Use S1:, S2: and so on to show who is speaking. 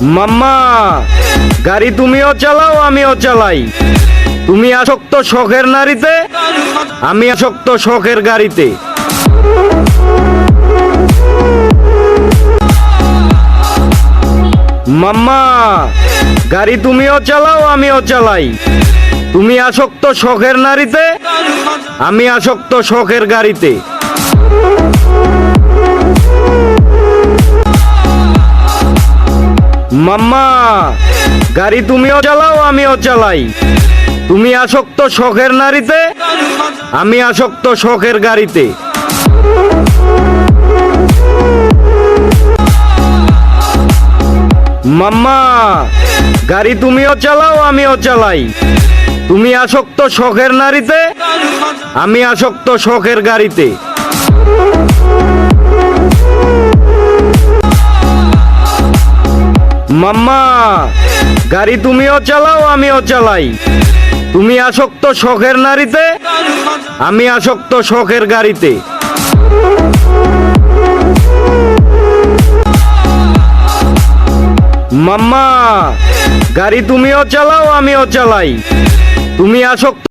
S1: মাম্মা, গাড়ি তুমিও চালাও আমিও চালাই। তুমি আসক্ত শখের নারীতে, আমি আসক্ত শখের গাড়িতে। মাম্মা, গাড়ি তুমিও চালাও আমিও চালাই। তুমি আসক্ত শখের নারীতে, আমি আসক্ত শখের গাড়িতে। মাম্মা, গাড়ি তুমিও চালাও আমিও চালাই। তুমি আসক্ত শখের নারীতে, আমি আসক্ত শখের গাড়িতে। মাম্মা, গাড়ি তুমিও চালাও আমিও চালাই। তুমি আসক্ত শখের নারীতে, আমি আসক্ত শখের গাড়িতে। মাম্মা, গাড়ি তুমিও চালাও আমিও চালাই। তুমি আসক্ত শখের নারীতে, আমি আসক্ত শখের গাড়িতে। মাম্মা, গাড়ি তুমিও চালাও আমিও চালাই। তুমি আসক্ত